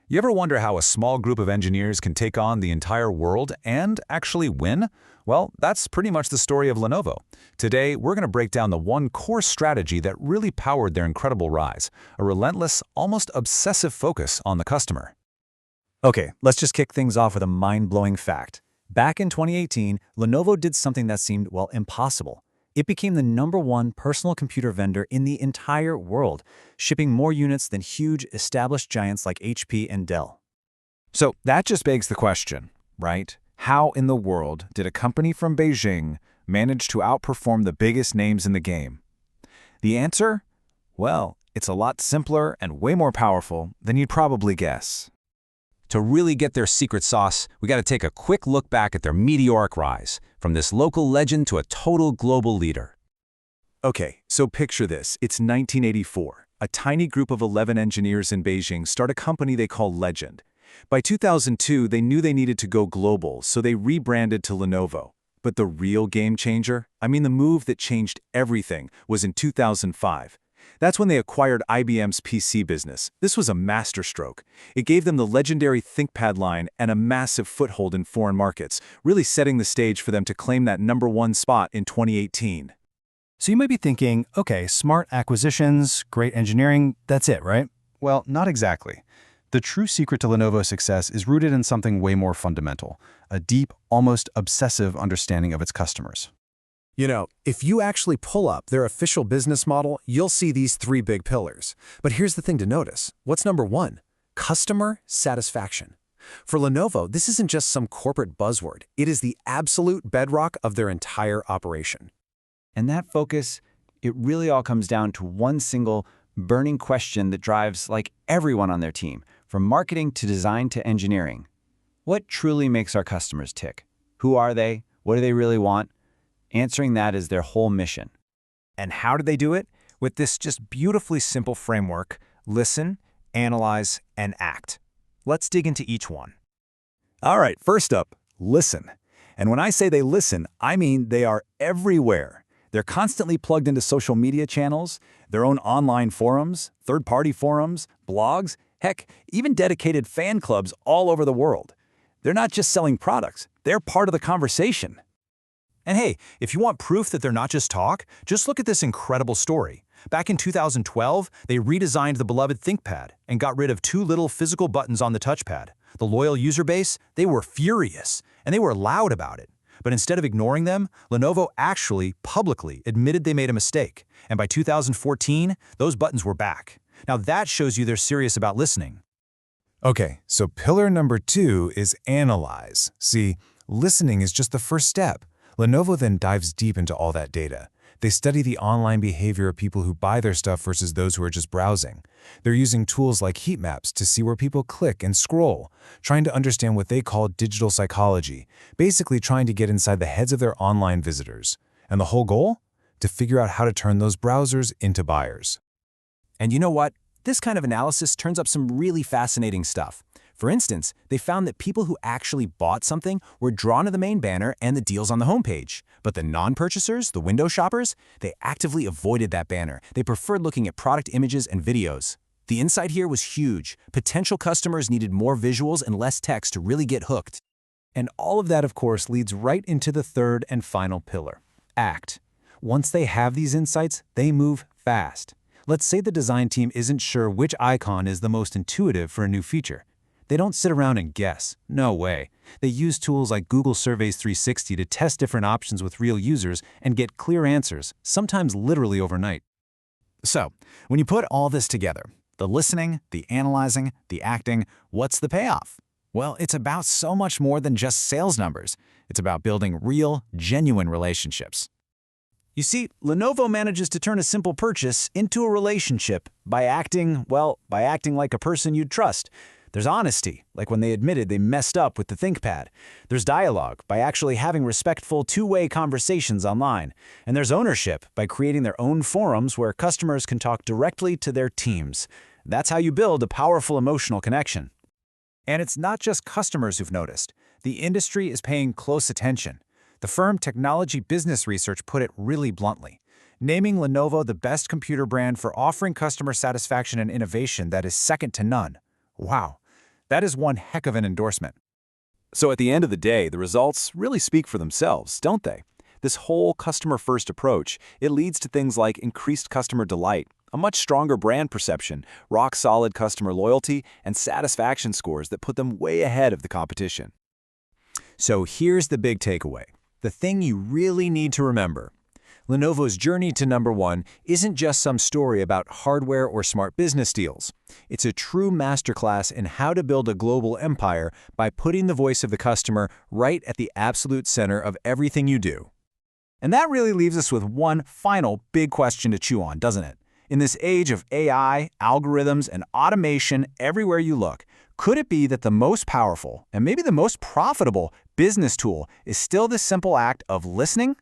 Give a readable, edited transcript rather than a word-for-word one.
You ever wonder how a small group of engineers can take on the entire world and actually win? Well, that's pretty much the story of Lenovo. Today, we're going to break down the one core strategy that really powered their incredible rise, a relentless, almost obsessive focus on the customer. Okay, let's just kick things off with a mind-blowing fact. Back in 2018, Lenovo did something that seemed, well, impossible. It became the #1 personal computer vendor in the entire world, shipping more units than huge, established giants like HP and Dell. So that just begs the question, right? How in the world did a company from Beijing manage to outperform the biggest names in the game? The answer? Well, it's a lot simpler and way more powerful than you'd probably guess. To really get their secret sauce, we got to take a quick look back at their meteoric rise, from this local legend to a total global leader. Okay, so picture this. It's 1984. A tiny group of 11 engineers in Beijing start a company they call Legend. By 2002, they knew they needed to go global, so they rebranded to Lenovo. But the real game changer, the move that changed everything, was in 2005. That's when they acquired IBM's PC business. This was a masterstroke. It gave them the legendary ThinkPad line and a massive foothold in foreign markets, really setting the stage for them to claim that #1 spot in 2018. So you might be thinking, okay, smart acquisitions, great engineering, that's it, right? Well, not exactly. The true secret to Lenovo's success is rooted in something way more fundamental, a deep, almost obsessive understanding of its customers. If you actually pull up their official business model, you'll see these three big pillars. But here's the thing to notice. What's #1? Customer satisfaction. For Lenovo, this isn't just some corporate buzzword. It is the absolute bedrock of their entire operation. And that focus, it really all comes down to one single, burning question that drives everyone on their team, from marketing to design to engineering. What truly makes our customers tick? Who are they? What do they really want? Answering that is their whole mission. And how do they do it? With this just beautifully simple framework: listen, analyze, and act. Let's dig into each one. All right, first up, listen. And when I say they listen, I mean they are everywhere. They're constantly plugged into social media channels, their own online forums, third-party forums, blogs, heck, even dedicated fan clubs all over the world. They're not just selling products, they're part of the conversation. And hey, if you want proof that they're not just talk, just look at this incredible story. Back in 2012, they redesigned the beloved ThinkPad and got rid of 2 little physical buttons on the touchpad. The loyal user base, they were furious, and they were loud about it. But instead of ignoring them, Lenovo actually publicly admitted they made a mistake. And by 2014, those buttons were back. Now that shows you they're serious about listening. Okay, so pillar #2 is analyze. See, listening is just the first step. Lenovo then dives deep into all that data. They study the online behavior of people who buy their stuff versus those who are just browsing. They're using tools like heat maps to see where people click and scroll, trying to understand what they call digital psychology, basically trying to get inside the heads of their online visitors. And the whole goal? To figure out how to turn those browsers into buyers. And you know what? This kind of analysis turns up some really fascinating stuff. For instance, they found that people who actually bought something were drawn to the main banner and the deals on the homepage. But the non-purchasers, the window shoppers, they actively avoided that banner. They preferred looking at product images and videos. The insight here was huge. Potential customers needed more visuals and less text to really get hooked. And all of that, of course, leads right into the third and final pillar, act. Once they have these insights, they move fast. Let's say the design team isn't sure which icon is the most intuitive for a new feature. They don't sit around and guess. No way. They use tools like Google Surveys 360 to test different options with real users and get clear answers, sometimes literally overnight. So, when you put all this together, the listening, the analyzing, the acting, what's the payoff? Well, it's about so much more than just sales numbers. It's about building real, genuine relationships. You see, Lenovo manages to turn a simple purchase into a relationship by acting like a person you'd trust. There's honesty, like when they admitted they messed up with the ThinkPad. There's dialogue, by actually having respectful two-way conversations online. And there's ownership, by creating their own forums where customers can talk directly to their teams. That's how you build a powerful emotional connection. And it's not just customers who've noticed. The industry is paying close attention. The firm Technology Business Research put it really bluntly, naming Lenovo the best computer brand for offering customer satisfaction and innovation that is second to none. Wow, That is one heck of an endorsement. So at the end of the day, the results really speak for themselves, don't they? This whole customer-first approach, it leads to things like increased customer delight, a much stronger brand perception, rock-solid customer loyalty, and satisfaction scores that put them way ahead of the competition. So here's the big takeaway, the thing you really need to remember. Lenovo's journey to #1 isn't just some story about hardware or smart business deals. It's a true masterclass in how to build a global empire by putting the voice of the customer right at the absolute center of everything you do. And that really leaves us with one final big question to chew on, doesn't it? In this age of AI, algorithms, and automation everywhere you look, could it be that the most powerful and maybe the most profitable business tool is still the simple act of listening?